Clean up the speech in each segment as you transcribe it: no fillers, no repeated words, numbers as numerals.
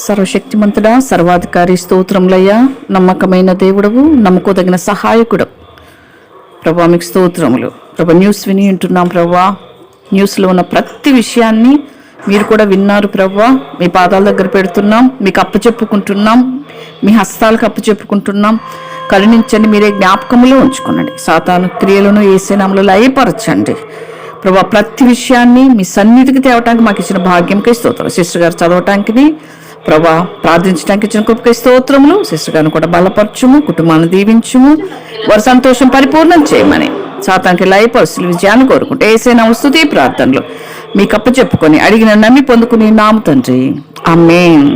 సర్వశక్తిమంతుడా, సర్వాధికారి, స్తోత్రములయ్యా. నమ్మకమైన దేవుడవు, నమ్ముకోదగిన సహాయకుడు ప్రభా, మీకు స్తోత్రములు ప్రభా. న్యూస్ విని ఉంటున్నాం ప్రభా. న్యూస్లో ఉన్న ప్రతి విషయాన్ని మీరు కూడా విన్నారు ప్రభా. మీ పాదాల దగ్గర పెడుతున్నాం, మీకు అప్పచెప్పుకుంటున్నాం, మీ హస్తాలకు అప్పచెప్పుకుంటున్నాం. కరుణించండి, మీరే జ్ఞాపకములో ఉంచుకునండి. సాతాను క్రియలను యేసు నామములో లయపరచండి ప్రభా. ప్రతి విషయాన్ని మీ సన్నిధికి తేవటానికి మాకు ఇచ్చిన భాగ్యంకై స్తోత్రం. సిస్టర్ గారు చదవటానికి ప్రభా, ప్రార్థించడానికి ఇచ్చిన కృపకై స్తోత్రములు. సిస్టర్ గారిని కూడా బలపరచుము, కుటుంబాన్ని దీవించుము, వారి సంతోషం పరిపూర్ణం చేయమని సాతానికి లయపరుస్తులు విజయాన్ని కోరుకుంటే యేసు నామములో స్తుతి ప్రార్థనలు మీకు అప్పచెప్పుకొని అడిగిన నమ్మి పొందుకుని నామ తండ్రి, ఆమేన్.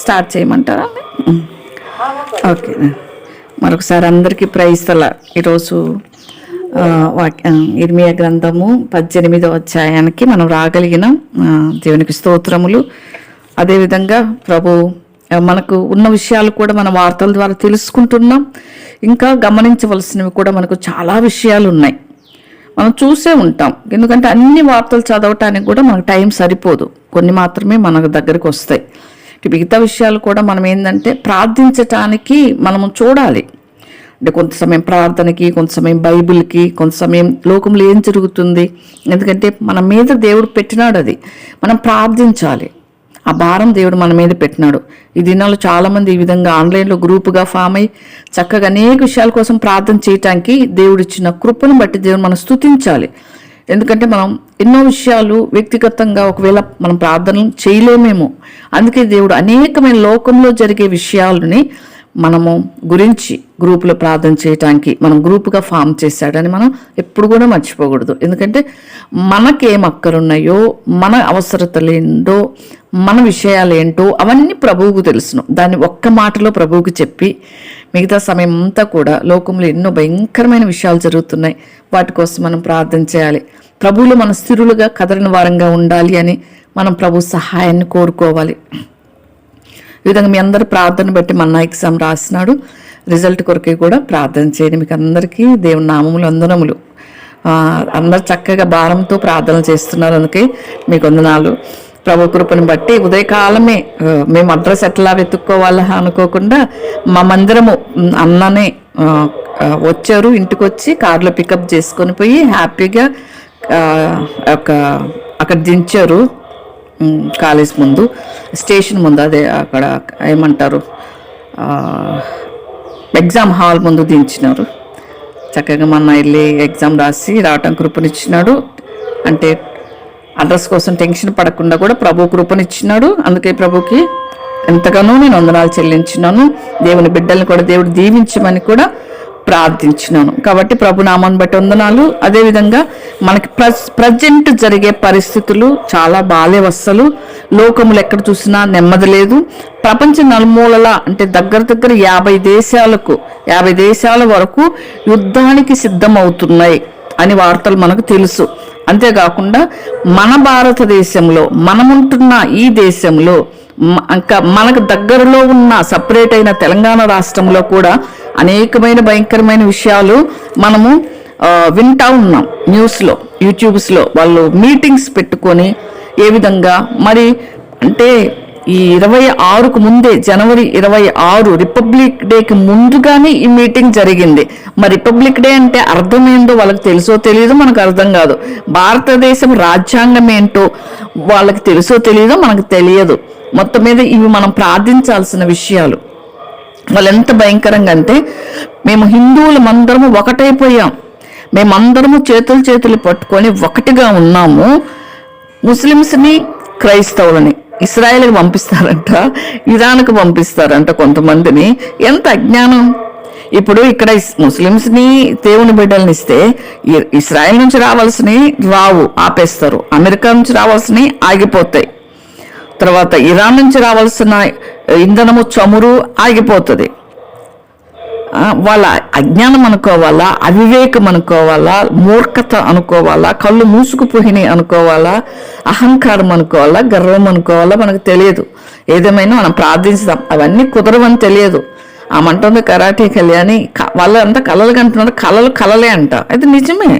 స్టార్ట్ చేయమంటారా? ఓకే. మరొకసారి అందరికీ ప్రైజ్ ద లార్డ్. ఈరోజు ఇర్మియా గ్రంథము 18వ అధ్యాయానికి మనం రాగలిగినాం. దేవునికి స్తోత్రములు. అదేవిధంగా ప్రభు మనకు ఉన్న విషయాలు కూడా మన వార్తల ద్వారా తెలుసుకుంటున్నాం. ఇంకా గమనించవలసినవి కూడా మనకు చాలా విషయాలు ఉన్నాయి. మనం చూసే ఉంటాం, ఎందుకంటే అన్ని వార్తలు చదవటానికి కూడా మనకు టైం సరిపోదు. కొన్ని మాత్రమే మన దగ్గరికి వస్తాయి. మిగతా విషయాలు కూడా మనం ఏంటంటే ప్రార్థించటానికి మనము చూడాలి. అంటే కొంత సమయం ప్రార్థనకి, కొంత సమయం బైబిల్కి, కొంత సమయం లోకంలో ఏం జరుగుతుంది. ఎందుకంటే మన మీద దేవుడు పెట్టినాడు, అది మనం ప్రార్థించాలి. ఆ భారం దేవుడు మన మీద పెట్టినాడు. ఈ దినాల్లో చాలామంది ఈ విధంగా ఆన్లైన్లో గ్రూపుగా ఫామ్ అయ్యి చక్కగా అనేక విషయాల కోసం ప్రార్థన చేయటానికి దేవుడు ఇచ్చిన కృపను బట్టి దేవుడు మనం స్తుతించాలి. ఎందుకంటే మనం ఎన్నో విషయాలు వ్యక్తిగతంగా ఒకవేళ మనం ప్రార్థనలు చేయలేమేమో. అందుకే దేవుడు అనేకమైన లోకంలో జరిగే విషయాలని మనము గురించి గ్రూపులో ప్రార్థన చేయటానికి మనం గ్రూపుగా ఫామ్ చేశాడని మనం ఎప్పుడు కూడా మర్చిపోకూడదు. ఎందుకంటే మనకేం అక్కరున్నాయో, మన అవసరతలేంటో, మన విషయాలు ఏంటో అవన్నీ ప్రభువుకు తెలుసును. దాన్ని ఒక్క మాటలో ప్రభువుకు చెప్పి మిగతా సమయం అంతా కూడా లోకంలో ఎన్నో భయంకరమైన విషయాలు జరుగుతున్నాయి, వాటి కోసం మనం ప్రార్థన చేయాలి. ప్రభువులో మన స్థిరులుగా కదలిన వారంగా ఉండాలి అని మనం ప్రభు సహాయాన్ని కోరుకోవాలి. ఈ విధంగా మీ అందరి ప్రార్థన బట్టి మన ఎగ్జామ్ రాసినాడు, రిజల్ట్ కొరకే కూడా ప్రార్థన చేయండి. మీకు అందరికీ దేవుని నామములు వందనములు. అందరు చక్కగా భారంతో ప్రార్థన చేస్తున్నారు, అందుకే మీకు వందనాలు. ప్రభు కృపను బట్టి ఉదయకాలమే మేము అడ్రస్ ఎట్లా వెతుక్కోవాలా అనుకోకుండా మా మందిరము అన్ననే వచ్చారు. ఇంటికి వచ్చి కారులో పికప్ చేసుకొని పోయి హ్యాపీగా అక్కడ దించారు. కాలేజ్ ముందు, స్టేషన్ ముందు, అదే అక్కడ ఏమంటారు ఎగ్జామ్ హాల్ ముందు దించినారు. చక్కగా మొన్న వెళ్ళి ఎగ్జామ్ రాసి రావటం కృపనిచ్చినాడు. అంటే అడ్రస్ కోసం టెన్షన్ పడకుండా కూడా ప్రభు కృపనిచ్చినాడు. అందుకే ప్రభుకి ఎంతగానో నేను వందనాలు చెల్లించినాను. దేవుని బిడ్డల్ని కూడా దేవుడు దీవించమని కూడా ప్రార్థించినాను. కాబట్టి ప్రభు నామాన్ని బట్టి వందనాలు. అదేవిధంగా మనకి ప్రజెంట్ జరిగే పరిస్థితులు చాలా బాలేవస్తలు. లోకములు ఎక్కడ చూసినా నెమ్మది లేదు. ప్రపంచ నలుమూలలా అంటే దగ్గర 50 దేశాల వరకు యుద్ధానికి సిద్ధమవుతున్నాయి అని వార్తలు మనకు తెలుసు. అంతేకాకుండా మన భారతదేశంలో, మనముంటున్న ఈ దేశంలో, ఇంకా మనకు దగ్గరలో ఉన్న సపరేట్ అయిన తెలంగాణ రాష్ట్రంలో కూడా అనేకమైన భయంకరమైన విషయాలు మనము వింటా ఉన్నాం. న్యూస్లో, యూట్యూబ్స్లో వాళ్ళు మీటింగ్స్ పెట్టుకొని ఏ విధంగా మరి అంటే ఈ 26కు ముందే, జనవరి 26 రిపబ్లిక్ డేకి ముందుగానే ఈ మీటింగ్ జరిగింది. మరి రిపబ్లిక్ డే అంటే అర్థం ఏంటో వాళ్ళకి తెలుసో తెలియదో మనకు అర్థం కాదు. భారతదేశం రాజ్యాంగం ఏంటో వాళ్ళకి తెలుసో తెలియదో మనకు తెలియదు. మొత్తం మీద ఇవి మనం ప్రార్థించాల్సిన విషయాలు. వాళ్ళు ఎంత భయంకరంగా అంటే, మేము హిందువులమందరము ఒకటైపోయాం, మేమందరము చేతులు పట్టుకొని ఒకటిగా ఉన్నాము. ముస్లిమ్స్ని, క్రైస్తవులని ఇస్రాయేల్కి పంపిస్తారంట, ఇరాన్కు పంపిస్తారంట కొంతమందిని. ఎంత అజ్ఞానం! ఇప్పుడు ఇక్కడ ముస్లిమ్స్ని, దేవుని బిడ్డల్ని ఇస్తే ఇస్రాయేల్ నుంచి రావాల్సినవి రావు, ఆపేస్తారు. అమెరికా నుంచి రావాల్సినవి ఆగిపోతాయి. తర్వాత ఇరాన్ నుంచి రావాల్సిన ఇంధనము, చమురు ఆగిపోతుంది. వాళ్ళ అజ్ఞానం అనుకోవాలా, అవివేకం అనుకోవాలా, మూర్ఖత అనుకోవాలా, కళ్ళు మూసుకుపోయినాయి అనుకోవాలా, అహంకారం అనుకోవాలా, గర్వం అనుకోవాలా, మనకు తెలియదు. ఏదేమైనా మనం ప్రార్థిస్తాం, అవన్నీ కుదరవని తెలియదు. ఆమంటుంది కరాటే కళ్యాణి, వాళ్ళంతా కళలు కంటున్నారు, కళలే అంట. అది నిజమే,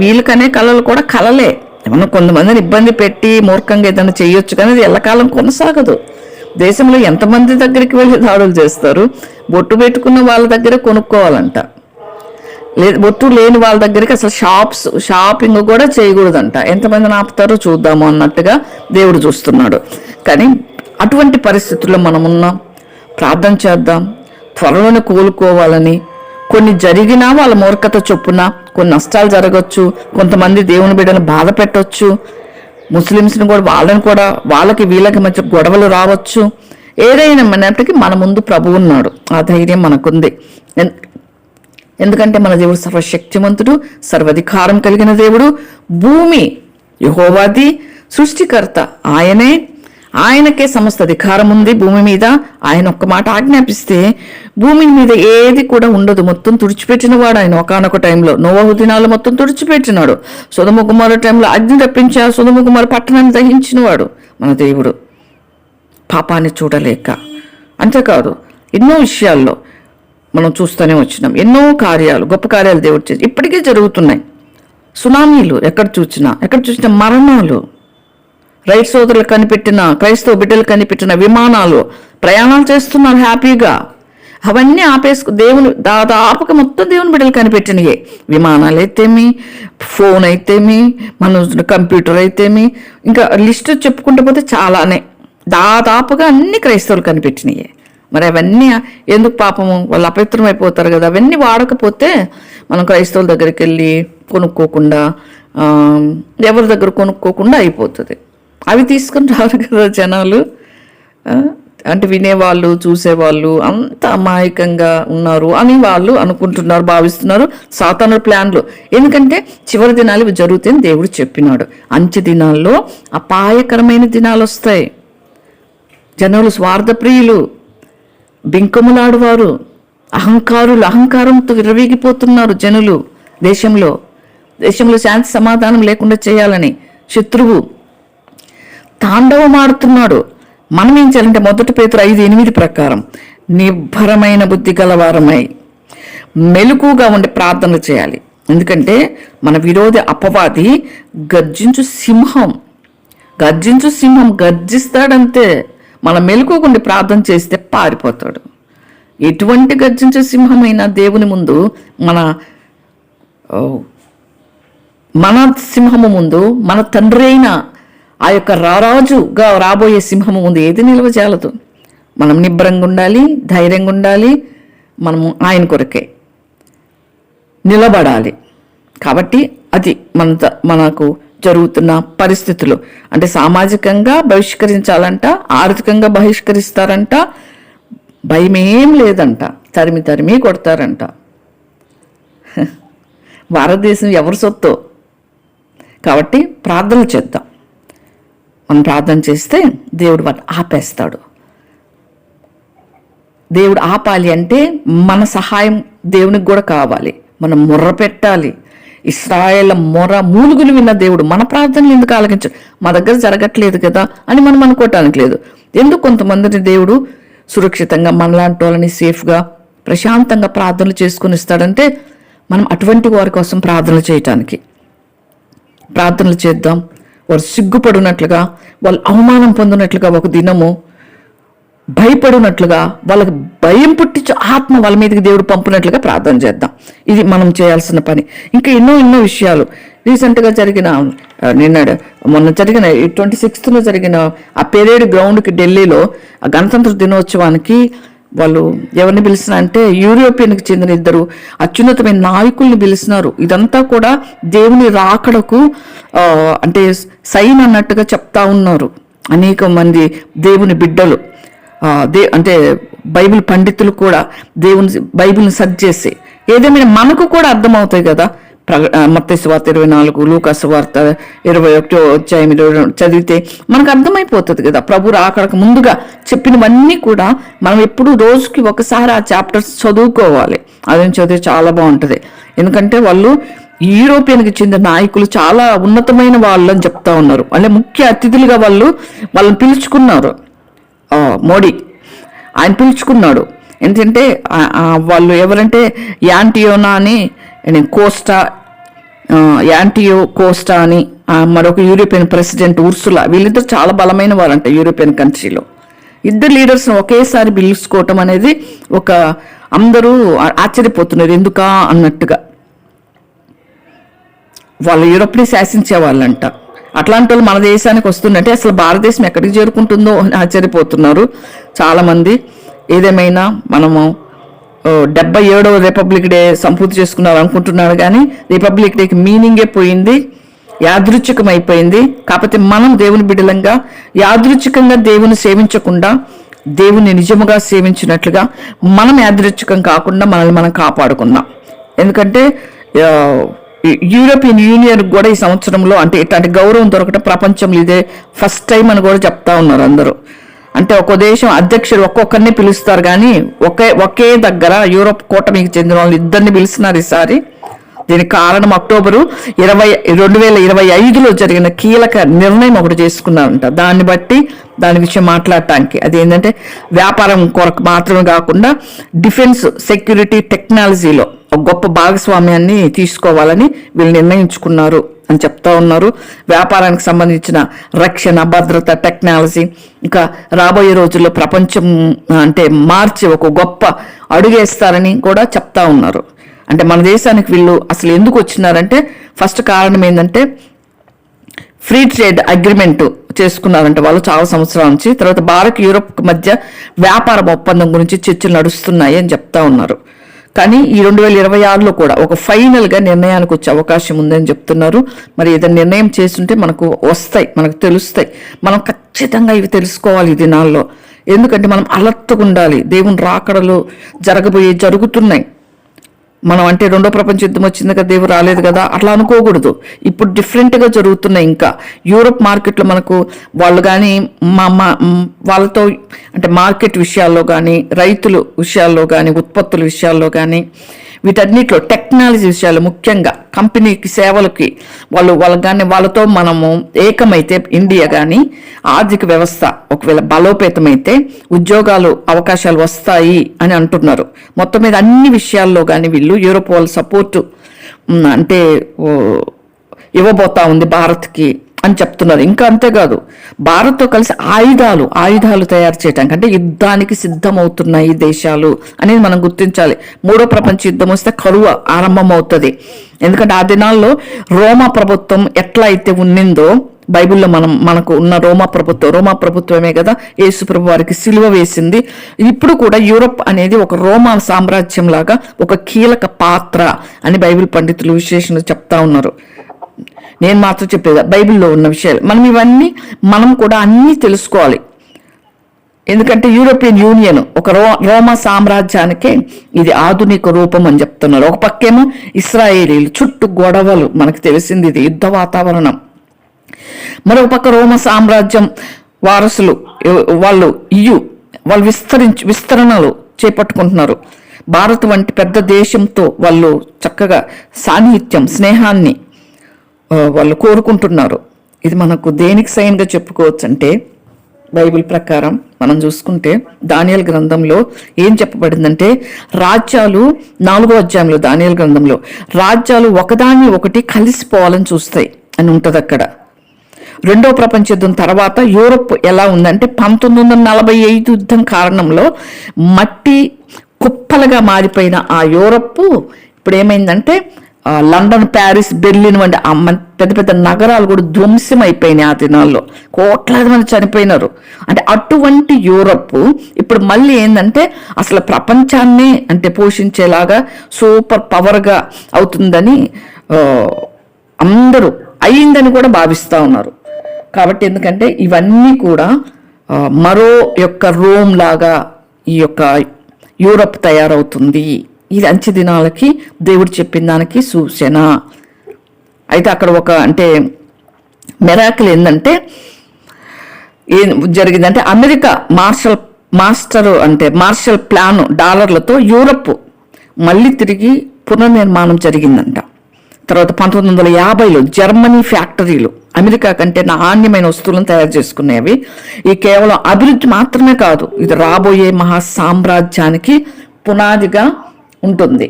వీళ్ళకనే కళలు కూడా కళలే. ఏమన్నా కొంతమందిని ఇబ్బంది పెట్టి మూర్ఖంగా ఏదైనా చేయొచ్చు, కానీ అది ఎల్లకాలం కొనసాగదు. దేశంలో ఎంతమంది దగ్గరికి వెళ్ళి దాడులు చేస్తారు? బొట్టు పెట్టుకున్న వాళ్ళ దగ్గర కొనుక్కోవాలంట, లేదు బొట్టు లేని వాళ్ళ దగ్గరికి అసలు షాపింగ్ కూడా చేయకూడదంట. ఎంతమందిని ఆపుతారో చూద్దాము అన్నట్టుగా దేవుడు చూస్తున్నాడు. కానీ అటువంటి పరిస్థితుల్లో మనమున్నాం. ప్రార్థన చేద్దాం, త్వరలోనే కోలుకోవాలని. కొన్ని జరిగినా వాళ్ళ మూర్ఖత చొప్పున కొన్ని నష్టాలు జరగచ్చు, కొంతమంది దేవుని బిడ్డను బాధ పెట్టవచ్చు, ముస్లిమ్స్ని కూడా వాళ్ళకి వీళ్ళకి మధ్య గొడవలు రావచ్చు. ఏదైనా మనటికి మన ముందు ప్రభువు ఉన్నాడు, ఆ ధైర్యం మనకుంది. ఎందుకంటే మన దేవుడు సర్వశక్తిమంతుడు, సర్వాధికారం కలిగిన దేవుడు. భూమి యెహోవాది, సృష్టికర్త ఆయనకే సమస్త అధికారం ఉంది భూమి మీద. ఆయన ఒక్క మాట ఆజ్ఞాపిస్తే భూమి మీద ఏది కూడా ఉండదు. మొత్తం తుడిచిపెట్టిన వాడు ఆయన. ఒకానొక టైంలో నోవహు దినాలు మొత్తం తుడిచిపెట్టినాడు. సొదొమ గొమొర్రా టైంలో అగ్ని రప్పించా సొదొమ గొమొర్రా పట్టణాన్ని దహించిన వాడు మన దేవుడు, పాపాన్ని చూడలేక. అంతేకాదు ఎన్నో విషయాల్లో మనం చూస్తూనే వచ్చినాం. ఎన్నో కార్యాలు, గొప్ప కార్యాలు దేవుడు చేసి ఇప్పటికే జరుగుతున్నాయి. సునామీలు ఎక్కడ చూసినా మరణాలు, రైట్ సోదరులు కనిపెట్టిన, క్రైస్తవ బిడ్డలు కనిపెట్టిన విమానాలు ప్రయాణాలు చేస్తున్నారు హ్యాపీగా. అవన్నీ దాదాపుగా మొత్తం దేవుని బిడ్డలు కనిపెట్టినయే. విమానాలు అయితేమి, ఫోన్ అయితేమి, మన కంప్యూటర్ అయితేమి, ఇంకా లిస్టు చెప్పుకుంటూ పోతే చాలానే దాదాపుగా అన్ని క్రైస్తవులు కనిపెట్టినయే. మరి అవన్నీ ఎందుకు పాపము, వాళ్ళు అపవిత్రం అయిపోతారు కదా. అవన్నీ వాడకపోతే మనం క్రైస్తవుల దగ్గరికి వెళ్ళి కొనుక్కోకుండా, ఎవరి దగ్గర కొనుక్కోకుండా అయిపోతుంది. అవి తీసుకుని రారు కదా జనాలు. అంటే వినేవాళ్ళు, చూసేవాళ్ళు అంత అమాయకంగా ఉన్నారు అని వాళ్ళు అనుకుంటున్నారు, భావిస్తున్నారు. సాతాను ప్లాన్లు. ఎందుకంటే చివరి దినాలు ఇవి జరుగుతాయని దేవుడు చెప్పినాడు. అంచె దినాల్లో అపాయకరమైన దినాలు వస్తాయి. జనులు స్వార్థప్రియులు, బింకములాడువారు, అహంకారంతో విర్రవీగిపోతున్నారు జనులు. దేశంలో శాంతి సమాధానం లేకుండా చేయాలని శత్రువు తాండవమాడుతున్నాడు. మనం ఏం చేయాలంటే 1 పేతురు 5:8 ప్రకారం నిబ్బరమైన బుద్ధి గలవారమై మెలకుగా ఉండి ప్రార్థనలు చేయాలి. ఎందుకంటే మన విరోధి అపవాది గర్జించు సింహం గర్జిస్తాడంతే. మనం మెలకుగుండి ప్రార్థన చేస్తే పారిపోతాడు. ఎటువంటి గర్జించే సింహమైనా దేవుని ముందు, మన సింహము ముందు, మన తండ్రి అయిన ఆ యొక్క రారాజుగా రాబోయే సింహము ముందు ఏది నిలవజాలదు. మనం నిబ్బరంగా ఉండాలి, ధైర్యంగా ఉండాలి. మనము ఆయన కొరకే నిలబడాలి. కాబట్టి అది మనకు జరుగుతున్న పరిస్థితులు. అంటే సామాజికంగా బహిష్కరించాలంట, ఆర్థికంగా బహిష్కరిస్తారంట, భయమేం లేదంట, తరిమి కొడతారంట. భారతదేశం ఎవరి సొత్తో. కాబట్టి ప్రార్థన చేద్దాం. మనం ప్రార్థన చేస్తే దేవుడు వాటిని ఆపేస్తాడు. దేవుడు ఆపాలి అంటే మన సహాయం దేవునికి కూడా కావాలి. మనం మొర్ర పెట్టాలి. ఇశ్రాయేల్ మొర మూలుగులు విన్న దేవుడు మన ప్రార్థనలు ఎందుకు ఆలకించాడు? మా దగ్గర జరగట్లేదు కదా అని మనం అనుకోవటానికి లేదు. ఎందుకు కొంతమందిని దేవుడు సురక్షితంగా మనలాంటి వాళ్ళని సేఫ్గా ప్రశాంతంగా ప్రార్థనలు చేసుకుని ఇస్తాడంటే మనం అటువంటి వారి కోసం ప్రార్థనలు చేయటానికి. ప్రార్థనలు చేద్దాం. వారు సిగ్గుపడినట్లుగా, వాళ్ళు అవమానం పొందినట్లుగా, ఒక దినము భయపడినట్లుగా, వాళ్ళకి భయం పుట్టించు ఆత్మ వాళ్ళ మీదకి దేవుడు పంపినట్లుగా ప్రార్థన చేద్దాం. ఇది మనం చేయాల్సిన పని. ఇంకా ఎన్నో విషయాలు రీసెంట్గా జరిగిన, మొన్న జరిగిన 26th జరిగిన ఆ పెరేడ్ గ్రౌండ్కి ఢిల్లీలో ఆ గణతంత్ర దినోత్సవానికి వాళ్ళు ఎవరిని పిలిచిన అంటే యూరోపియన్కి చెందిన 2 అత్యున్నతమైన నాయకుల్ని పిలిచినారు. ఇదంతా కూడా దేవుని రాకడకు అంటే సైన్ అన్నట్టుగా చెప్తా ఉన్నారు అనేక మంది దేవుని బిడ్డలు. అంటే బైబిల్ పండితులు కూడా బైబిల్ని సర్చ్ చేసి ఏదేమైనా మనకు కూడా అర్థమవుతాయి కదా. మత్తయి సువార్త 24, లూకా సువార్త 21 చదివితే మనకు అర్థమైపోతుంది కదా. ప్రభు రాకడకు ముందుగా చెప్పినవన్నీ కూడా మనం ఎప్పుడు రోజుకి ఒకసారి ఆ చాప్టర్స్ చదువుకోవాలి. అది చదివితే చాలా బాగుంటుంది. ఎందుకంటే వాళ్ళు యూరోపియన్కి చెందిన నాయకులు చాలా ఉన్నతమైన వాళ్ళు అని చెప్తా ఉన్నారు. అంటే ముఖ్య అతిథులుగా వాళ్ళని పిలుచుకున్నారు. మోడీ ఆయన పిలుచుకున్నాడు. ఎందుకంటే వాళ్ళు ఎవరంటే యాంటియోనా అని కోస్టా, యాంటియో కోస్టా అని మరొక యూరోపియన్ ప్రెసిడెంట్ ఉర్సులా, వీళ్ళిద్దరు చాలా బలమైన వారంట యూరోపియన్ కంట్రీలో. ఇద్దరు లీడర్స్ ఒకేసారి పిలుచుకోవటం అనేది ఒక అందరూ ఆశ్చర్యపోతున్నారు ఎందుకా అన్నట్టుగా. వాళ్ళు యూరోప్ని శాసించే వాళ్ళంట. అట్లాంటి వాళ్ళు మన దేశానికి వస్తుందంటే అసలు భారతదేశం ఎక్కడికి చేరుకుంటుందో అని ఆశ్చర్యపోతున్నారు చాలామంది. ఏదేమైనా మనము 77వ రిపబ్లిక్ డే సంపూర్తి చేసుకున్నారు అనుకుంటున్నారు, కానీ రిపబ్లిక్ డేకి మీనింగే పోయింది, యాదృచ్ఛికం అయిపోయింది. కాకపోతే మనం దేవుని బిడ్డలంగా యాదృచ్ఛికంగా దేవుని సేవించకుండా దేవుని నిజముగా సేవించినట్లుగా మనం యాదృచ్ఛికం కాకుండా మనల్ని మనం కాపాడుకుందాం. ఎందుకంటే యూరోపియన్ యూనియన్ కూడా ఈ సంవత్సరంలో అంటే ఇట్లాంటి గౌరవం దొరకడం ప్రపంచంలో ఇదే ఫస్ట్ టైం అని కూడా చెప్తా ఉన్నారు అందరూ. అంటే ఒక్కో దేశం అధ్యక్షుడు ఒక్కొక్కరిని పిలుస్తారు, కానీ ఒకే దగ్గర యూరోప్ కూటమికి చెందిన వాళ్ళు ఇద్దరిని పిలుస్తున్నారు ఈసారి. దీనికి కారణం అక్టోబరు 2025లో జరిగిన కీలక నిర్ణయం ఒకటి చేసుకున్నారంట. దాన్ని బట్టి దాని విషయం మాట్లాడటానికి అదేంటంటే వ్యాపారం కొరకు మాత్రమే కాకుండా డిఫెన్స్, సెక్యూరిటీ, టెక్నాలజీలో ఒక గొప్ప భాగస్వామ్యాన్ని తీసుకోవాలని వీళ్ళు నిర్ణయించుకున్నారు అని చెప్తా ఉన్నారు. వ్యాపారానికి సంబంధించిన రక్షణ, భద్రత, టెక్నాలజీ ఇంకా రాబోయే రోజుల్లో ప్రపంచం అంటే మార్చి ఒక గొప్ప అడుగేస్తారని కూడా చెప్తా ఉన్నారు. అంటే మన దేశానికి వీళ్ళు అసలు ఎందుకు వచ్చినారంటే ఫస్ట్ కారణం ఏంటంటే ఫ్రీ ట్రేడ్ అగ్రిమెంట్ చేసుకున్నారంటే వాళ్ళు చాలా సంవత్సరాల నుంచి. తర్వాత భారత్ యూరోప్ మధ్య వ్యాపార ఒప్పందం గురించి చర్చలు నడుస్తున్నాయి అని చెప్తా ఉన్నారు. కానీ ఈ 2026లో కూడా ఒక ఫైనల్గా నిర్ణయానికి వచ్చే అవకాశం ఉందని చెప్తున్నారు. మరి ఏదైనా నిర్ణయం చేస్తుంటే మనకు వస్తాయి, మనకు తెలుస్తాయి. మనం ఖచ్చితంగా ఇవి తెలుసుకోవాలి ఈ దినాల్లో. ఎందుకంటే మనం అలర్ట్గా ఉండాలి. దేవుని రాకడలు జరుగుతున్నాయి. మనం అంటే రెండో ప్రపంచ యుద్ధం వచ్చింది కదా, దేవుడు రాలేదు కదా అట్లా అనుకోకూడదు. ఇప్పుడు డిఫరెంట్గా జరుగుతున్నాయి. ఇంకా యూరోప్ మార్కెట్లో మనకు వాళ్ళు కానీ వాళ్ళతో అంటే మార్కెట్ విషయాల్లో కానీ, రైతుల విషయాల్లో కానీ, ఉత్పత్తుల విషయాల్లో కానీ, వీటన్నిటిలో టెక్నాలజీ విషయాలు ముఖ్యంగా కంపెనీకి సేవలకి వాళ్ళకి కానీ వాళ్ళతో మనము ఏకమైతే ఇండియా కానీ ఆర్థిక వ్యవస్థ ఒకవేళ బలోపేతమైతే ఉద్యోగాలు అవకాశాలు వస్తాయి అని అంటున్నారు. మొత్తం మీద అన్ని విషయాల్లో కానీ వీళ్ళు యూరోప్ వాళ్ళ సపోర్టు అంటే ఇవ్వబోతా ఉంది భారత్కి అని చెప్తున్నారు. ఇంకా అంతేకాదు భారత్తో కలిసి ఆయుధాలు తయారు చేయడానికి అంటే యుద్ధానికి సిద్ధమవుతున్నాయి దేశాలు అనేది మనం గుర్తించాలి. మూడో ప్రపంచ యుద్ధం వస్తే కరువు ఆరంభం అవుతుంది. ఎందుకంటే ఆ దినాల్లో రోమా ప్రభుత్వం ఎట్లా అయితే ఉన్నిందో బైబిల్లో మనకు ఉన్న రోమా ప్రభుత్వమే కదా యేసు ప్రభు వారికి సిలువ వేసింది. ఇప్పుడు కూడా యూరోప్ అనేది ఒక రోమా సామ్రాజ్యం లాగా ఒక కీలక పాత్ర అని బైబిల్ పండితులు విశ్లేషణలు చెప్తా ఉన్నారు. నేను మాత్రం చెప్పేది బైబిల్లో ఉన్న విషయాలు. మనం కూడా అన్నీ తెలుసుకోవాలి. ఎందుకంటే యూరోపియన్ యూనియన్ ఒక రోమా సామ్రాజ్యానికే ఇది ఆధునిక రూపం అని చెప్తున్నారు. ఒక పక్కేమో ఇస్రాయేలీలు చుట్టూ గొడవలు, మనకు తెలిసింది ఇది యుద్ధ వాతావరణం. మరొక పక్క రోమా సామ్రాజ్యం వారసులు వాళ్ళు విస్తరణలు చేపట్టుకుంటున్నారు. భారత్ వంటి పెద్ద దేశంతో వాళ్ళు చక్కగా సాన్నిహిత్యం, స్నేహాన్ని వాళ్ళు కోరుకుంటున్నారు. ఇది మనకు దేనికి సైన్గా చెప్పుకోవచ్చు అంటే బైబిల్ ప్రకారం మనం చూసుకుంటే దానియేలు గ్రంథంలో ఏం చెప్పబడిందంటే రాజ్యాలు 4వ అధ్యాయంలో దానియేలు గ్రంథంలో రాజ్యాలు ఒకదాన్ని ఒకటి కలిసిపోవాలని చూస్తాయి అని ఉంటుంది అక్కడ. రెండో ప్రపంచ యుద్ధం తర్వాత యూరోప్ ఎలా ఉందంటే 1945 యుద్ధం కారణంలో మట్టి కుప్పలుగా మారిపోయిన ఆ యూరోప్ ఇప్పుడు ఏమైందంటే లండన్, ప్యారిస్, బెర్లిన్ వంటి పెద్ద పెద్ద నగరాలు కూడా ధ్వంసం అయిపోయినాయి. ఆ దినాల్లో కోట్లాది మంది చనిపోయినారు. అంటే అటువంటి యూరప్ ఇప్పుడు మళ్ళీ ఏంటంటే అసలు ప్రపంచాన్ని అంటే పోషించేలాగా సూపర్ పవర్గా అవుతుందని అందరూ అయిందని కూడా భావిస్తూ ఉన్నారు. కాబట్టి ఎందుకంటే ఇవన్నీ కూడా మరో యొక్క రోమ్ లాగా ఈ యొక్క యూరప్ తయారవుతుంది. ఇది అంచె దినాలకి దేవుడు చెప్పిన దానికి సూచన. అయితే అక్కడ ఒక అంటే మిరాకిల్ ఏంటంటే ఏం జరిగిందంటే అమెరికా మార్షల్ ప్లాన్ డాలర్లతో యూరప్ మళ్ళీ తిరిగి పునర్నిర్మాణం జరిగిందంట. తర్వాత 1950లో జర్మనీ ఫ్యాక్టరీలు అమెరికా కంటే నాణ్యమైన వస్తువులను తయారు చేసుకునేవి. ఈ కేవలం అభివృద్ధి మాత్రమే కాదు, ఇది రాబోయే మహా సామ్రాజ్యానికి పునాదిగా ఉంటుంది.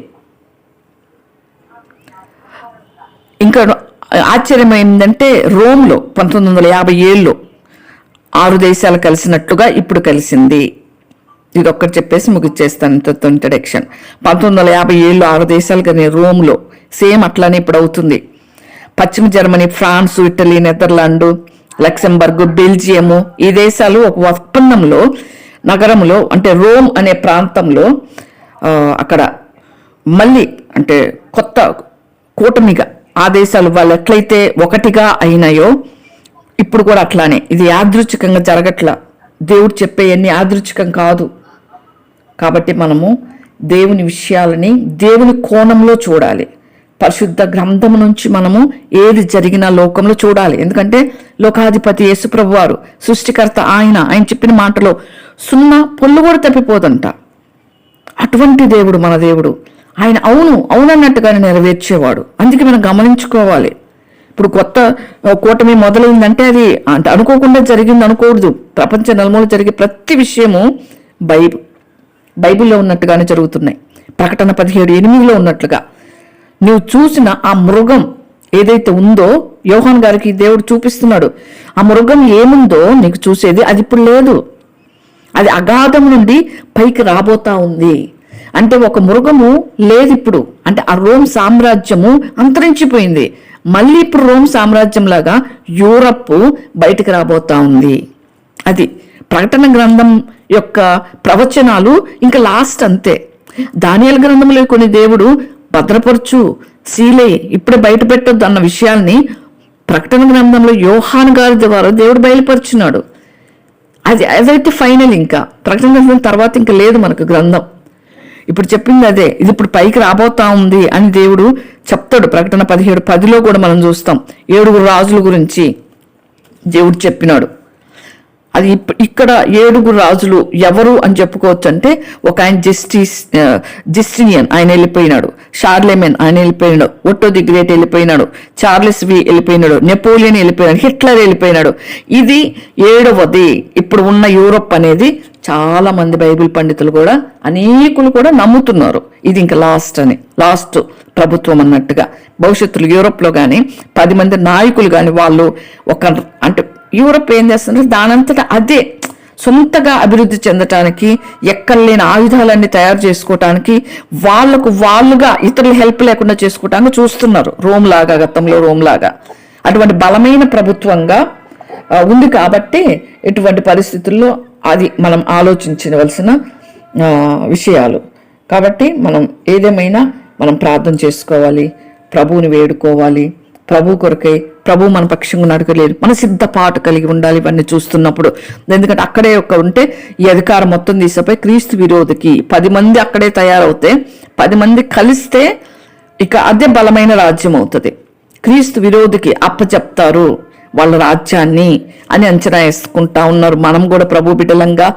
ఇంకా ఆశ్చర్యం ఏంటంటే రోమ్లో 1957లో 6 దేశాలు కలిసినట్లుగా ఇప్పుడు కలిసింది. ఇది ఒక్కటి చెప్పేసి ముగిచ్చేస్తాను ఇంట్రడక్షన్. 1957లో 6 దేశాలు కానీ రోమ్లో, సేమ్ అట్లానే ఇప్పుడు అవుతుంది. పశ్చిమ Germany, France, Italy, Netherland, Luxembourg, Belgium ఈ దేశాలు ఒక ఒప్పందంలో నగరంలో అంటే రోమ్ అనే ప్రాంతంలో అక్కడ మళ్ళీ అంటే కొత్త కూటమిగా ఆ దేశాలు వాళ్ళు ఎట్లయితే ఒకటిగా అయినాయో ఇప్పుడు కూడా అట్లానే. ఇది యాదృచ్ఛికంగా జరగట్లా, దేవుడు చెప్పేవన్నీ యాదృచ్ఛికం కాదు. కాబట్టి మనము దేవుని విషయాలని దేవుని కోణంలో చూడాలి. పరిశుద్ధ గ్రంథం నుంచి మనము ఏది జరిగినా లోకంలో చూడాలి. ఎందుకంటే లోకాధిపతి యేసుప్రభు వారు, సృష్టికర్త ఆయన చెప్పిన మాటలో సున్నా పొల్లు కూడా తప్పిపోదంట. అటువంటి దేవుడు మన దేవుడు. ఆయన అవునన్నట్టుగానే నెరవేర్చేవాడు. అందుకే మనం గమనించుకోవాలి. ఇప్పుడు కొత్త కూటమి మొదలైందంటే అది అంటే అనుకోకుండా జరిగింది అనకూడదు. ప్రపంచ నలుమూల జరిగే ప్రతి విషయము బైబిల్లో ఉన్నట్టుగానే జరుగుతున్నాయి. ప్రకటన 17:8లో ఉన్నట్లుగా నువ్వు చూసిన ఆ మృగం ఏదైతే ఉందో యోహాన్ గారికి దేవుడు చూపిస్తున్నాడు. ఆ మృగం ఏముందో నీకు చూసేది అది ఇప్పుడు లేదు, అది అగాధం నుండి పైకి రాబోతా ఉంది. అంటే ఒక మృగము లేదు ఇప్పుడు, అంటే ఆ రోమ్ సామ్రాజ్యము అంతరించిపోయింది. మళ్ళీ ఇప్పుడు రోమ్ సామ్రాజ్యం లాగా యూరప్ బయటకు రాబోతా ఉంది. అది ప్రకటన గ్రంథం యొక్క ప్రవచనాలు ఇంకా లాస్ట్ అంతే. దానియేలు గ్రంథంలో కొన్ని దేవుడు భద్రపరచు, సీలే, ఇప్పుడే బయట పెట్టొద్దు అన్న విషయాల్ని ప్రకటన గ్రంథంలో యోహాను గారి ద్వారా దేవుడు బయలుపరుచున్నాడు. అదైతే ఫైనల్. ఇంకా ప్రకటన గ్రంథం తర్వాత ఇంకా లేదు మనకు గ్రంథం. ఇప్పుడు చెప్పింది అదే, ఇది ఇప్పుడు పైకి రాబోతా ఉంది అని దేవుడు చెప్తాడు. ప్రకటన 17:10లో కూడా మనం చూస్తాం 7 రాజుల గురించి దేవుడు చెప్పినాడు. అది ఇక్కడ 7 రాజులు ఎవరు అని చెప్పుకోవచ్చు అంటే ఒక ఆయన జస్టినియన్ ఆయన వెళ్ళిపోయినాడు, షార్లెమెన్ ఆయన వెళ్ళిపోయినాడు, ఒట్టో ది గ్రేట్ వెళ్ళిపోయినాడు, చార్లెస్ వెళ్ళిపోయినాడు, నెపోలియన్ వెళ్ళిపోయినాడు, హిట్లర్ వెళ్ళిపోయినాడు. ఇది 7వది. ఇప్పుడు ఉన్న యూరోప్ అనేది చాలా మంది బైబిల్ పండితులు కూడా అనేకులు కూడా నమ్ముతున్నారు ఇది ఇంకా లాస్ట్ ప్రభుత్వం అన్నట్టుగా. భవిష్యత్తులో యూరోప్లో కానీ 10 మంది నాయకులు కానీ వాళ్ళు ఒక అంటే యూరోప్ ఏం చేస్తున్నారు, దానంతటా అదే సొంతగా అభివృద్ధి చెందటానికి, ఎక్కర్లేని ఆయుధాలన్నీ తయారు చేసుకోవటానికి, వాళ్ళుగా ఇతరుల హెల్ప్ లేకుండా చేసుకోవటానికి చూస్తున్నారు. గతంలో రోమ్ లాగా అటువంటి బలమైన ప్రభుత్వంగా ఉంది. కాబట్టి ఇటువంటి పరిస్థితుల్లో అది మనం ఆలోచించవలసిన విషయాలు. కాబట్టి మనం ఏదేమైనా మనం ప్రార్థన చేసుకోవాలి, ప్రభువుని వేడుకోవాలి. ప్రభు కొరకై ప్రభు మన పక్షంగా నడకలేదు, మన సిద్ధపాటు కలిగి ఉండాలి ఇవన్నీ చూస్తున్నప్పుడు. ఎందుకంటే అక్కడే ఉంటే ఈ అధికారం మొత్తం తీసిపోయి క్రీస్తు విరోధికి 10 మంది అక్కడే తయారవుతే 10 మంది కలిస్తే ఇక అదే బలమైన రాజ్యం అవుతుంది. క్రీస్తు విరోధికి అప్పచెప్తారు వాళ్ళ రాజ్యాన్ని అని అంచనా వేసుకుంటా ఉన్నారు. మనం కూడా ప్రభు బిడ్డలంగా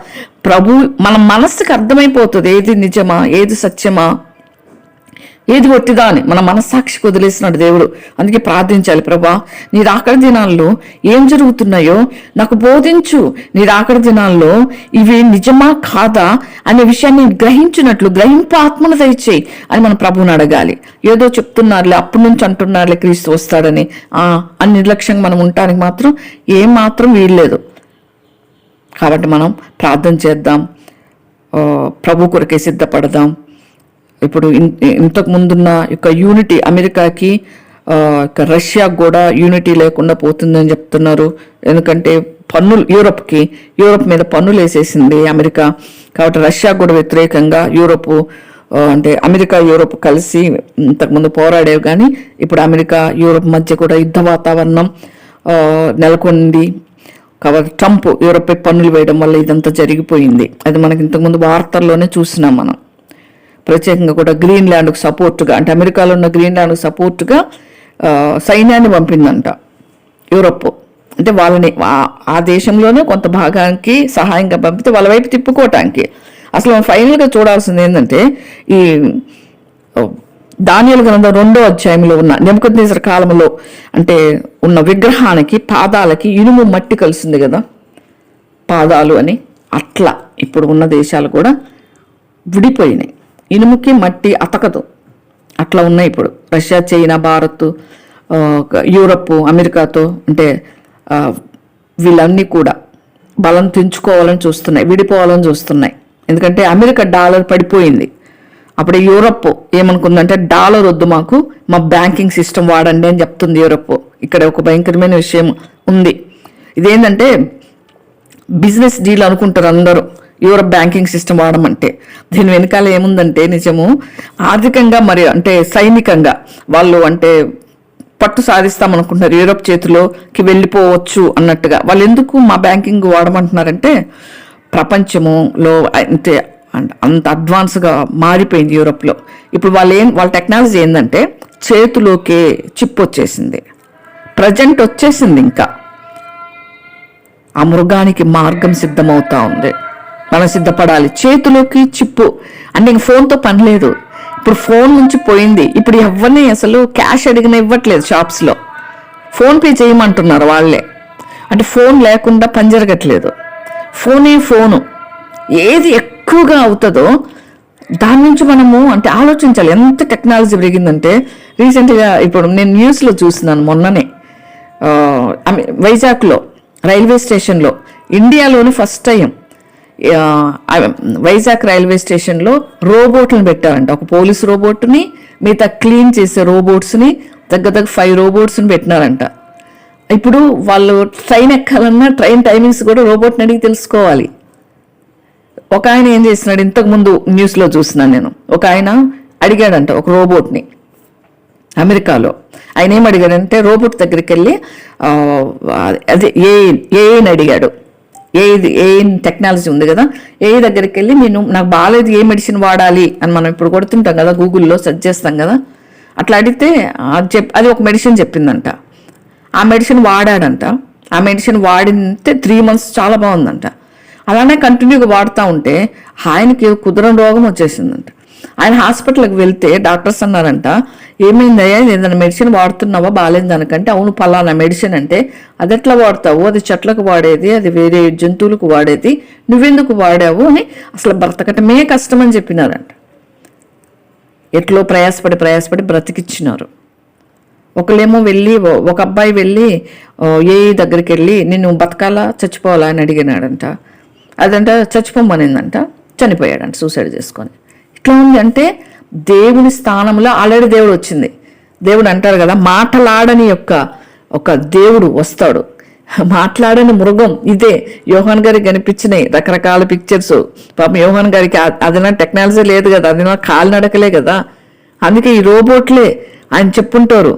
మన మనస్సుకి అర్థమైపోతుంది ఏది నిజమా, ఏది సత్యమా, ఏది ఒట్టిదా అని మన మనస్సాక్షికి వదిలేసినాడు దేవుడు. అందుకే ప్రార్థించాలి, ప్రభా నీ రాకడ దినాల్లో ఏం జరుగుతున్నాయో నాకు బోధించు, నీ రాకడ దినాల్లో ఇవి నిజమా కాదా అనే విషయాన్ని గ్రహించినట్లు గ్రహింపు ఆత్మను దయచేయి అని మన ప్రభువుని అడగాలి. ఏదో చెప్తున్నారులే, అప్పటి నుంచి అంటున్నారులే క్రీస్తు వస్తాడని అని నిర్లక్ష్యంగా మనం ఉండటానికి మాత్రం ఏమాత్రం వీల్లేదు. కాబట్టి మనం ప్రార్థన చేద్దాం, ప్రభు కొరకే సిద్ధపడదాం. ఇప్పుడు ఇంతకు ముందున్న యొక్క యూనిటీ అమెరికాకి రష్యాకు కూడా యూనిటీ లేకుండా పోతుందని చెప్తున్నారు. ఎందుకంటే యూరోప్ మీద పన్నులు వేసేసింది అమెరికా. కాబట్టి రష్యాకు కూడా వ్యతిరేకంగా అమెరికా యూరోప్ కలిసి ఇంతకుముందు పోరాడేవి. కానీ ఇప్పుడు అమెరికా యూరోప్ మధ్య కూడా యుద్ధ వాతావరణం నెలకొంది. కాబట్టి ట్రంప్ యూరోపై పన్నులు వేయడం వల్ల ఇదంతా జరిగిపోయింది. అది మనకి ఇంతకుముందు వార్తల్లోనే చూసినాం మనం. ప్రత్యేకంగా కూడా గ్రీన్లాండ్కు సపోర్టుగా, అంటే అమెరికాలో ఉన్న గ్రీన్లాండ్కు సపోర్టుగా సైన్యాన్ని పంపిందంట యూరోప్. అంటే వాళ్ళని ఆ దేశంలోనే కొంత భాగానికి సహాయంగా పంపితే వాళ్ళ వైపు తిప్పుకోవటానికి. అసలు ఫైనల్గా చూడాల్సింది ఏంటంటే ఈ దానియేలు గ్రంథం 2వ అధ్యాయంలో ఉన్న నెబుకద్నెజరు కాలంలో అంటే ఉన్న విగ్రహానికి పాదాలకి ఇనుము మట్టి కలిసింది కదా, పాదాలు అని. అట్లా ఇప్పుడు ఉన్న దేశాలు కూడా విడిపోయినాయి. ఇనుముకి మట్టి అతకదు, అట్లా ఉన్నాయి ఇప్పుడు. రష్యా, చైనా, భారత్, యూరప్, అమెరికాతో అంటే వీళ్ళన్నీ కూడా బలం తెంచుకోవాలని చూస్తున్నాయి, విడిపోవాలని చూస్తున్నాయి. ఎందుకంటే అమెరికా డాలర్ పడిపోయింది. అప్పుడు యూరప్ ఏమనుకుందంటే డాలర్ వద్దు మాకు, మా బ్యాంకింగ్ సిస్టమ్ వాడండి అని చెప్తుంది యూరప్. ఇక్కడ ఒక భయంకరమైన విషయం ఉంది. ఇదేంటంటే బిజినెస్ డీల్ అనుకుంటారు అందరూ యూరప్ బ్యాంకింగ్ సిస్టమ్ వాడమంటే. దీని వెనకాల ఏముందంటే నిజము ఆర్థికంగా మరి అంటే సైనికంగా వాళ్ళు అంటే పట్టు సాధిస్తామనుకుంటున్నారు, యూరప్ చేతిలోకి వెళ్ళిపోవచ్చు అన్నట్టుగా. వాళ్ళు ఎందుకు మా బ్యాంకింగ్ వాడమంటున్నారంటే ప్రపంచములో అంటే అంత అడ్వాన్స్గా మారిపోయింది యూరప్లో. ఇప్పుడు వాళ్ళ టెక్నాలజీ ఏంటంటే చేతిలోకే చిప్ వచ్చేసింది, ప్రజెంట్ వచ్చేసింది. ఇంకా ఆ మృగానికి మార్గం సిద్ధమవుతా ఉంది, మనం సిద్ధపడాలి. చేతిలోకి చిప్పు అంటే ఇంక ఫోన్తో పని లేదు. ఇప్పుడు ఫోన్ నుంచి పోయింది. ఇప్పుడు ఎవరిని అసలు క్యాష్ అడిగిన ఇవ్వట్లేదు షాప్స్లో, ఫోన్పే చేయమంటున్నారు వాళ్ళే. అంటే ఫోన్ లేకుండా పని జరగట్లేదు. ఫోను ఏది ఎక్కువగా అవుతుందో దాని నుంచి మనము అంటే ఆలోచించాలి. ఎంత టెక్నాలజీ పెరిగిందంటే రీసెంట్గా ఇప్పుడు నేను న్యూస్లో చూస్తున్నాను మొన్ననే, వైజాగ్లో రైల్వే స్టేషన్లో ఇండియాలోని ఫస్ట్ టైం వైజాగ్ రైల్వే స్టేషన్లో రోబోట్లను పెట్టారంట. ఒక పోలీస్ రోబోట్ని, మిగతా క్లీన్ చేసే రోబోట్స్ని, దగ్గర 5 రోబోట్స్ని పెట్టినారంట. ఇప్పుడు వాళ్ళు ట్రైన్ ఎక్కాలన్నా ట్రైన్ టైమింగ్స్ కూడా రోబోట్ని అడిగి తెలుసుకోవాలి. ఒక ఆయన ఏం చేస్తున్నాడు, ఇంతకుముందు న్యూస్లో చూస్తున్నాను నేను, ఒక ఆయన అడిగాడంట ఒక రోబోట్ని అమెరికాలో. ఆయన ఏం అడిగాడంటే రోబోట్ దగ్గరికి వెళ్ళి అదే ఏఐని అడిగాడు. ఏ టెక్నాలజీ ఉంది కదా, ఏ దగ్గరికి వెళ్ళి నాకు బాగాలేదు, ఏ మెడిసిన్ వాడాలి అని మనం ఇప్పుడు కొడుతుంటాం కదా, గూగుల్లో సెర్చ్ చేస్తాం కదా. అట్లా అడిగితే అది ఒక మెడిసిన్ చెప్పిందంట. ఆ మెడిసిన్ వాడాడంట. ఆ మెడిసిన్ వాడితే 3 months చాలా బాగుందంట. అలానే కంటిన్యూగా వాడుతూ ఉంటే ఆయనకి కుదరని రోగం వచ్చేసిందంట. ఆయన హాస్పిటల్కి వెళ్తే డాక్టర్స్ అన్నారంట, ఏమైందయ్యా, ఏదైనా మెడిసిన్ వాడుతున్నావా బాగాలేదు దానికంటే, అవును పలానా మెడిసిన్ అంటే, అది ఎట్లా వాడతావు, అది చెట్లకు వాడేది, అది వేరే జంతువులకు వాడేది, నువ్వెందుకు వాడావు అని అసలు బ్రతకటమే కష్టం అని చెప్పినారంట. ఎట్లో ప్రయాసపడి బ్రతికిచ్చినారు. ఒకళ్ళేమో వెళ్ళి ఒక అబ్బాయి వెళ్ళి ఏ దగ్గరికి వెళ్ళి నిన్ను బతకాలా చచ్చిపోవాలా అని అడిగినాడంట. అదంట చచ్చిపోమనిందంట, చనిపోయాడంట సూసైడ్ చేసుకొని. ఇట్లా ఉంది అంటే దేవుని స్థానంలో ఆల్రెడీ దేవుడు వచ్చింది. దేవుడు అంటారు కదా, మాటలాడని ఒక దేవుడు వస్తాడు, మాట్లాడని మృగం. ఇదే యోహాన్ గారికి కనిపించినాయి రకరకాల పిక్చర్స్. పాపం యోహాన్ గారికి అదినా టెక్నాలజీ లేదు కదా, అదినా కాలినడకలే కదా. అందుకే ఈ రోబోట్లే ఆయన చెప్పుంటారు,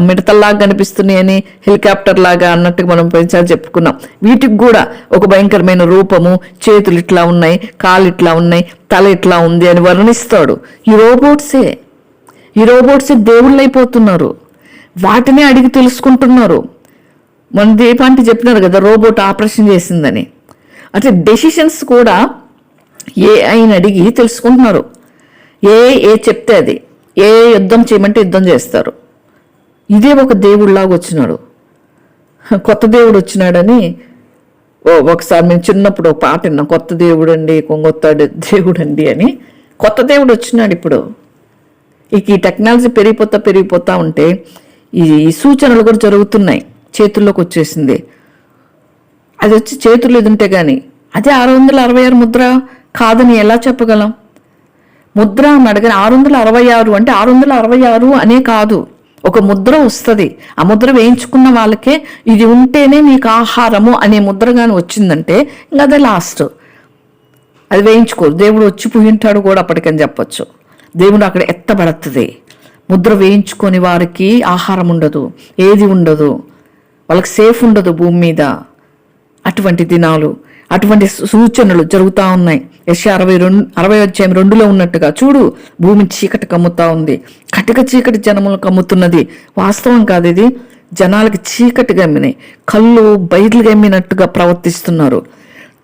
మిడతల్లాగా కనిపిస్తున్నాయని, హెలికాప్టర్ లాగా అన్నట్టుగా మనం పెంచాలి చెప్పుకున్నాం. వీటికి కూడా ఒక భయంకరమైన రూపము, చేతులు ఇట్లా ఉన్నాయి, కాళ్ళు ఇట్లా ఉన్నాయి, తల ఇట్లా ఉంది అని వర్ణిస్తాడు. ఈ రోబోట్సే దేవుళ్ళు అయిపోతున్నారు. వాటినే అడిగి తెలుసుకుంటున్నారు. మన దీపాంటి చెప్పినారు కదా రోబోట్ ఆపరేషన్ చేసిందని. అంటే డెసిషన్స్ కూడా ఏఐని అడిగి తెలుసుకుంటున్నారు. ఏ చెప్తే అది, ఏ యుద్ధం చేయమంటే యుద్ధం చేస్తారు. ఇదే ఒక దేవుడిలాగా వచ్చినాడు, కొత్త దేవుడు వచ్చినాడని. ఒకసారి మేము చిన్నప్పుడు ఒక పాట విన్నాం, కొత్త దేవుడు అండి, కొత్త దేవుడు అండి అని. కొత్త దేవుడు వచ్చినాడు ఇప్పుడు. ఈ టెక్నాలజీ పెరిగిపోతా ఉంటే ఈ సూచనలు కూడా జరుగుతున్నాయి, చేతుల్లోకి వచ్చేసింది. అది వచ్చి చేతుల్లో ఎదుంటే కానీ అదే 666 ముద్ర కాదని ఎలా చెప్పగలం? ముద్ర అని అడగని 666 అంటే 666 అనే కాదు, ఒక ముద్ర వస్తుంది. ఆ ముద్ర వేయించుకున్న వాళ్ళకే ఇది ఉంటేనే మీకు ఆహారము అనే ముద్ర కానీ వచ్చిందంటే ఇంకా అదే లాస్ట్. అది వేయించుకోరు, దేవుడు వచ్చి పుయ్యింటాడు కూడా అప్పటికని చెప్పొచ్చు. దేవుడు అక్కడ ఎత్తబడుతుంది. ముద్ర వేయించుకొని వారికి ఆహారం ఉండదు, ఏది ఉండదు, వాళ్ళకి సేఫ్ ఉండదు భూమి మీద. అటువంటి దినాలు, అటువంటి సూచనలు జరుగుతూ ఉన్నాయి. యెషయా 60:2 ఉన్నట్టుగా చూడు, భూమి చీకటి కమ్ముతా ఉంది, కటిక చీకటి జనములు కమ్ముతున్నది. వాస్తవం కాదు ఇది, జనాలకి చీకటి గమ్మినాయి, కళ్ళు బయర్లు గమ్మినట్టుగా ప్రవర్తిస్తున్నారు.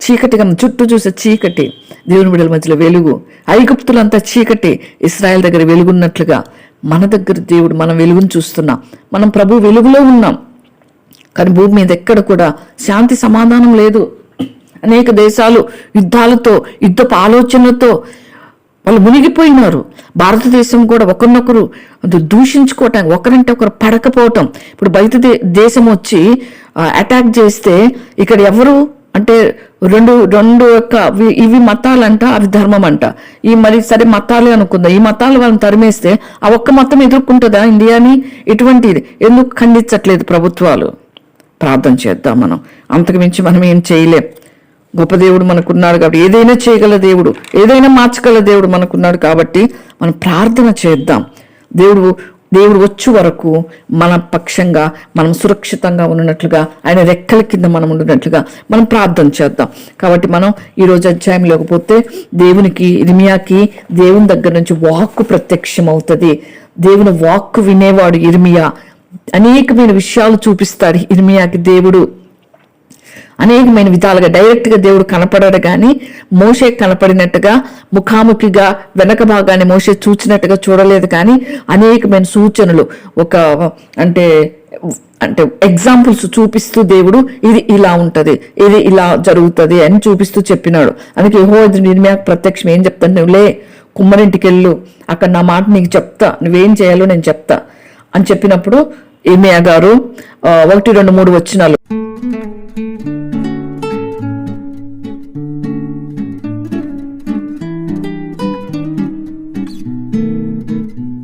చీకటిగా చుట్టూ చూసే చీకటి, దేవుని బిడ్డల మధ్యలో వెలుగు. ఐగుప్తులంతా చీకటి, ఇశ్రాయేల్ దగ్గర వెలుగున్నట్లుగా మన దగ్గర దేవుడు మనం వెలుగును చూస్తున్నాం. మనం ప్రభు వెలుగులో ఉన్నాం. కానీ భూమి మీద ఎక్కడ కూడా శాంతి సమాధానం లేదు. అనేక దేశాలు యుద్ధాలతో, యుద్ధపు ఆలోచనలతో వాళ్ళు మునిగిపోయినారు. భారతదేశం కూడా ఒకరినొకరు దూషించుకోవటానికి, ఒకరంటే ఒకరు పడకపోవటం. ఇప్పుడు బయట దేశం వచ్చి అటాక్ చేస్తే ఇక్కడ ఎవరు అంటే రెండు యొక్క ఇవి మతాలంట, అవి ధర్మం అంట. ఈ మరి సరే మతాలే అనుకుందాం, ఈ మతాలు వాళ్ళని తరిమేస్తే ఆ ఒక్క మతం ఎదుర్కొంటుందా ఇండియాని? ఎటువంటిది ఎందుకు ఖండించట్లేదు ప్రభుత్వాలు? ప్రార్థన చేద్దాం. మనం అంతకు మించి మనం ఏం చేయలేం. గొప్ప దేవుడు మనకున్నాడు కాబట్టి, ఏదైనా చేయగల దేవుడు, ఏదైనా మార్చగల దేవుడు మనకున్నాడు కాబట్టి మనం ప్రార్థన చేద్దాం. దేవుడు వచ్చే వరకు మన పక్షంగా మనం సురక్షితంగా ఉన్నట్లుగా, ఆయన రెక్కల కింద మనం ఉన్నట్లుగా మనం ప్రార్థన చేద్దాం. కాబట్టి మనం ఈరోజు అధ్యాయంలోకి పోతే దేవునికి, ఇర్మియాకి దేవుని దగ్గర నుంచి వాక్కు ప్రత్యక్షమవుతుంది. దేవుని వాక్కు వినేవాడు ఇర్మియా. అనేకమైన విషయాలు చూపిస్తాడు ఇర్మియాకి దేవుడు. అనేకమైన విధాలుగా డైరెక్ట్గా దేవుడు కనపడాడు, కానీ మోషే కనపడినట్టుగా ముఖాముఖిగా వెనక భాగాన్ని మోషే చూచినట్టుగా చూడలేదు. కానీ అనేకమైన సూచనలు, ఒక అంటే ఎగ్జాంపుల్స్ చూపిస్తూ దేవుడు ఇది ఇలా ఉంటది, ఇది ఇలా జరుగుతుంది అని చూపిస్తూ చెప్పినాడు. అందుకే యెహోవా ఇర్మియాకు ప్రత్యక్షం ఏం చెప్తాను, నువ్వులే కుమ్మరింటికి వెళ్ళు, అక్కడ నా మాట నీకు చెప్తా, నువ్వేం చేయాలో నేను చెప్తా అని చెప్పినప్పుడు ఇర్మియా గారు 1, 2, 3 వచనాలు